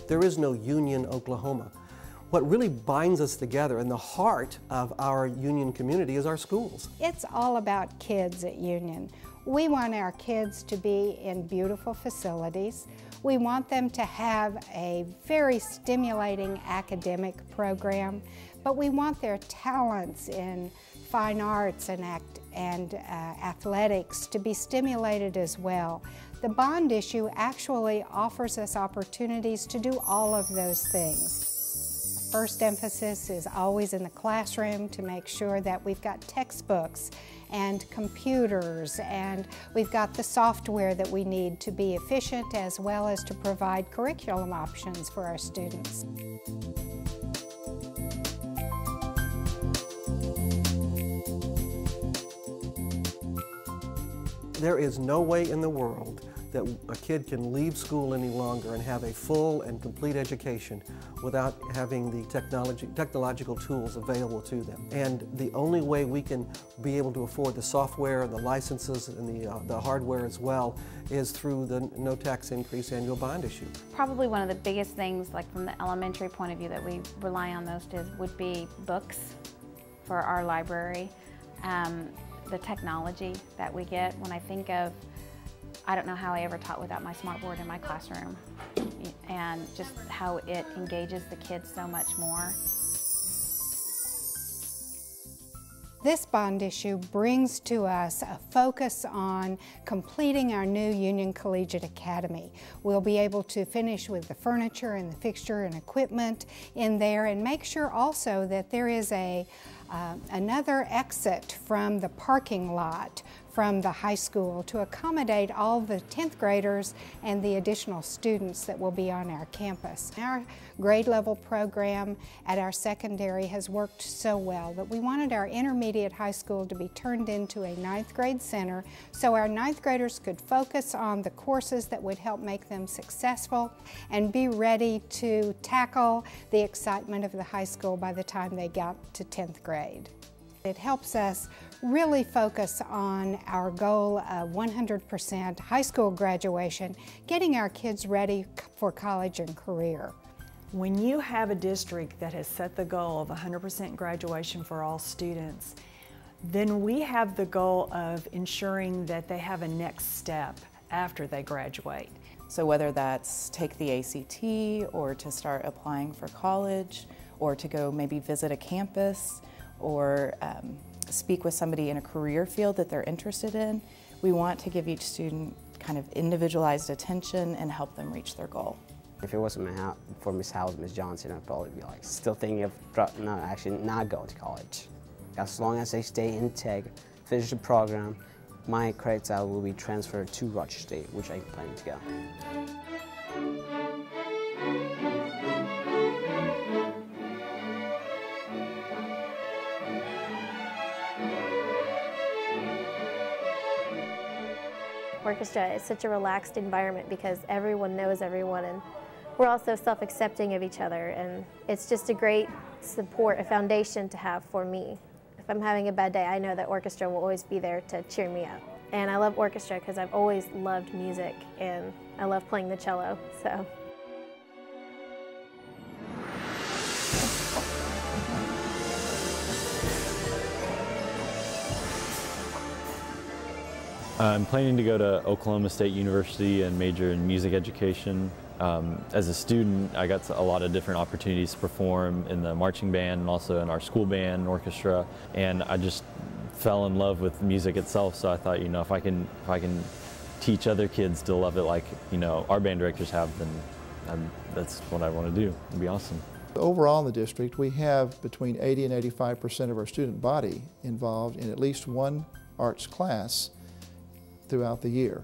There is no Union, Oklahoma. What really binds us together and the heart of our Union community is our schools. It's all about kids at Union. We want our kids to be in beautiful facilities. We want them to have a very stimulating academic program, but we want their talents in fine arts and athletics to be stimulated as well. The bond issue actually offers us opportunities to do all of those things. First emphasis is always in the classroom to make sure that we've got textbooks and computers, and we've got the software that we need to be efficient, as well as to provide curriculum options for our students. There is no way in the world that a kid can leave school any longer and have a full and complete education without having the technological tools available to them. And the only way we can be able to afford the software and the licenses and the hardware as well is through the no tax increase annual bond issue. Probably one of the biggest things, like from the elementary point of view, that we rely on most would be books for our library. The technology that we get. When I think of, I don't know how I ever taught without my smartboard in my classroom, and just how it engages the kids so much more. This bond issue brings to us a focus on completing our new Union Collegiate Academy. We'll be able to finish with the furniture and the fixture and equipment in there, and make sure also that there is another exit from the parking lot from the high school to accommodate all the 10th graders and the additional students that will be on our campus. Our grade level program at our secondary has worked so well that we wanted our intermediate high school to be turned into a 9th grade center so our 9th graders could focus on the courses that would help make them successful and be ready to tackle the excitement of the high school by the time they got to 10th grade. It helps us really focus on our goal of 100% high school graduation, getting our kids ready for college and career. When you have a district that has set the goal of 100% graduation for all students, then we have the goal of ensuring that they have a next step after they graduate. So whether that's take the ACT or to start applying for college or to go maybe visit a campus or speak with somebody in a career field that they're interested in, we want to give each student kind of individualized attention and help them reach their goal. If it wasn't for Miss Howes, Miss Johnson, I'd probably be like still thinking of not going to college. As long as I stay in tech, finish the program, my credits out will be transferred to Rochester State, which I plan to go. Orchestra is such a relaxed environment because everyone knows everyone, and we're also self-accepting of each other, and it's just a great support, a foundation to have for me. If I'm having a bad day, I know that orchestra will always be there to cheer me up. And I love orchestra because I've always loved music and I love playing the cello, so. I'm planning to go to Oklahoma State University and major in music education. As a student, I got a lot of different opportunities to perform in the marching band and also in our school band and orchestra, and I just fell in love with music itself. So I thought, if I can teach other kids to love it like our band directors have, then that's what I want to do. It'd be awesome. Overall in the district, we have between 80 and 85% of our student body involved in at least one arts class throughout the year.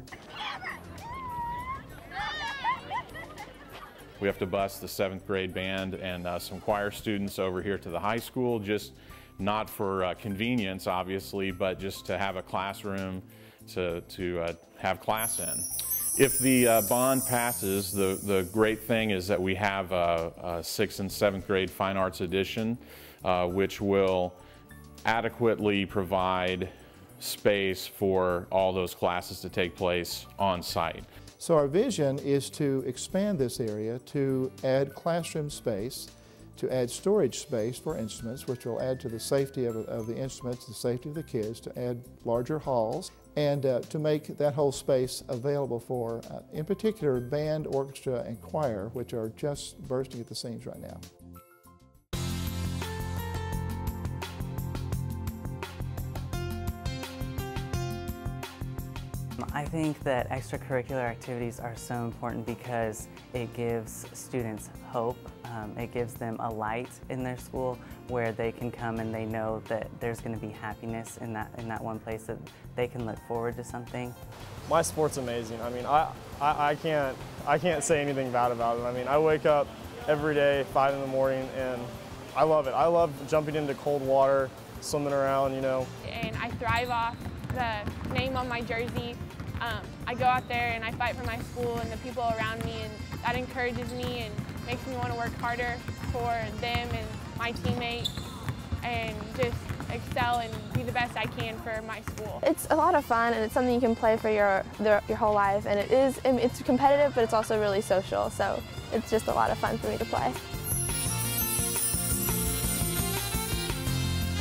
We have to bus the 7th grade band and some choir students over here to the high school, just not for convenience, obviously, but just to have a classroom to have class in. If the bond passes, the great thing is that we have a 6th and 7th grade fine arts edition, which will adequately provide space for all those classes to take place on site. So our vision is to expand this area to add classroom space, to add storage space for instruments, which will add to the safety of the instruments, the safety of the kids, to add larger halls, and to make that whole space available for, in particular, band, orchestra, and choir, which are just bursting at the seams right now. I think that extracurricular activities are so important because it gives students hope. It gives them a light in their school where they can come and they know that there's going to be happiness in that one place, that they can look forward to something. My sport's amazing. I mean, I can't say anything bad about it. I mean, I wake up every day 5 in the morning and I love it. I love jumping into cold water, swimming around, you know. And I thrive off the name on my jersey. I go out there and I fight for my school and the people around me, and that encourages me and makes me want to work harder for them and my teammates and just excel and be the best I can for my school. It's a lot of fun, and it's something you can play for your whole life, and it's competitive, but it's also really social, so it's just a lot of fun for me to play.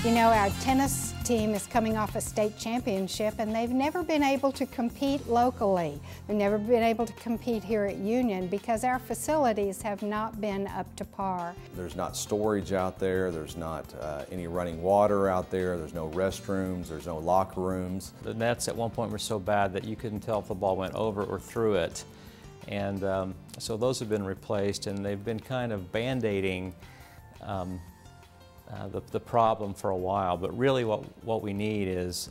You know, our tennis team is coming off a state championship and they've never been able to compete locally. They've never been able to compete here at Union because our facilities have not been up to par. There's not storage out there, there's not any running water out there, there's no restrooms, there's no locker rooms. The nets at one point were so bad that you couldn't tell if the ball went over or through it. And so those have been replaced, and they've been kind of band-aiding the problem for a while, but really what we need is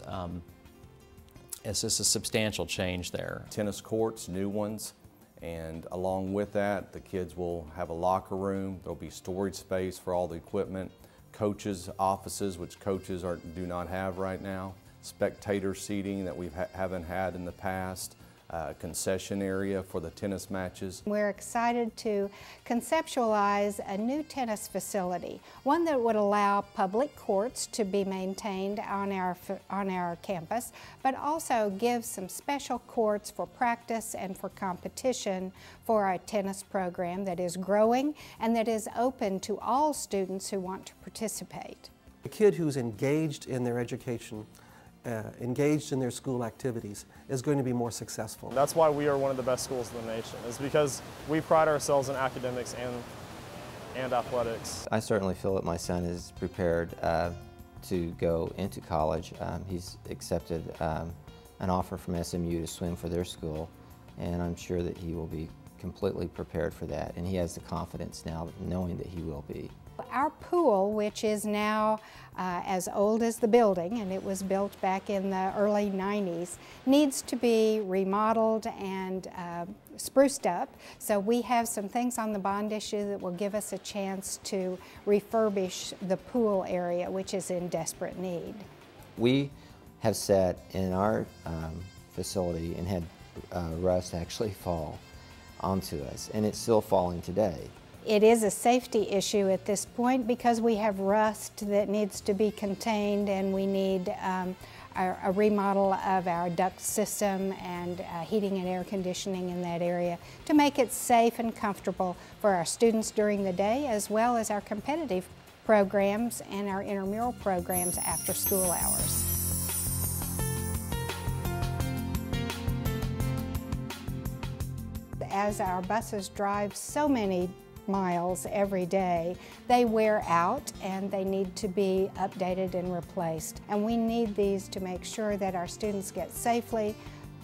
just a substantial change there. Tennis courts, new ones, and along with that, the kids will have a locker room. There'll be storage space for all the equipment, coaches' offices, which coaches do not have right now, spectator seating that we haven't had in the past, concession area for the tennis matches. We're excited to conceptualize a new tennis facility, one that would allow public courts to be maintained on our campus, but also give some special courts for practice and for competition for our tennis program that is growing and that is open to all students who want to participate. A kid who's engaged in their education, engaged in their school activities, is going to be more successful. That's why we are one of the best schools in the nation, is because we pride ourselves in academics and athletics. I certainly feel that my son is prepared to go into college. He's accepted an offer from SMU to swim for their school, and I'm sure that he will be completely prepared for that, and he has the confidence now knowing that he will be. Our pool, which is now as old as the building, and it was built back in the early 90s, needs to be remodeled and spruced up. So we have some things on the bond issue that will give us a chance to refurbish the pool area, which is in desperate need. We have sat in our facility and had rust actually fall onto us, and it's still falling today. It is a safety issue at this point because we have rust that needs to be contained, and we need a remodel of our duct system and heating and air conditioning in that area to make it safe and comfortable for our students during the day, as well as our competitive programs and our intramural programs after school hours. As our buses drive so many miles every day, they wear out and they need to be updated and replaced. And we need these to make sure that our students get safely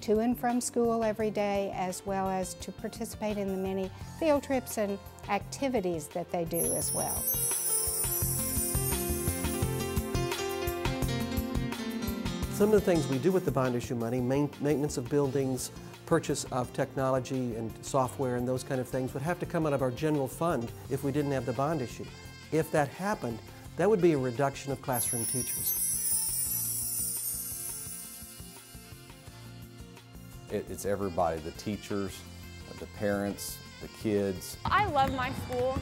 to and from school every day, as well as to participate in the many field trips and activities that they do as well. Some of the things we do with the bond issue money, maintenance of buildings, purchase of technology and software and those kind of things, would have to come out of our general fund if we didn't have the bond issue. If that happened, that would be a reduction of classroom teachers. It's everybody, the teachers, the parents, the kids. I love my school.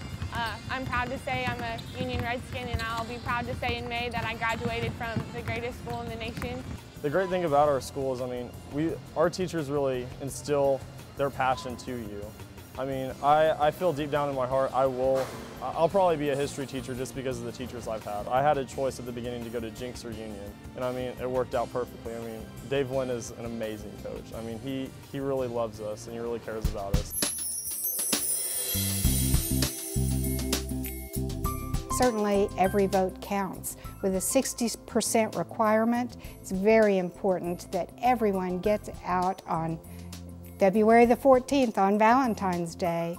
I'm proud to say I'm a Union Redskin, and I'll be proud to say in May that I graduated from the greatest school in the nation. The great thing about our school is, I mean, our teachers really instill their passion to you. I mean, I feel deep down in my heart I'll probably be a history teacher just because of the teachers I've had. I had a choice at the beginning to go to Jinx or Union, and I mean, it worked out perfectly. I mean, Dave Lynn is an amazing coach. I mean, he really loves us and he really cares about us. Certainly, every vote counts. With a 60% requirement, it's very important that everyone gets out on February the 14th on Valentine's Day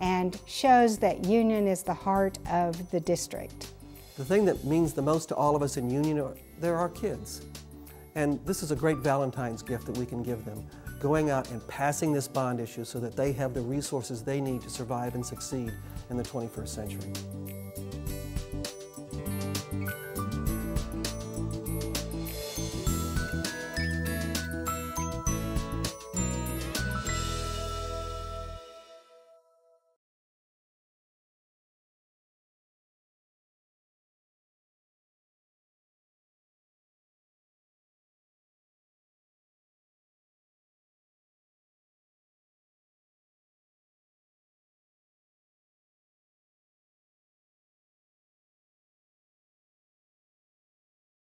and shows that Union is the heart of the district. The thing that means the most to all of us in Union they're our kids. And this is a great Valentine's gift that we can give them, going out and passing this bond issue so that they have the resources they need to survive and succeed in the 21st century.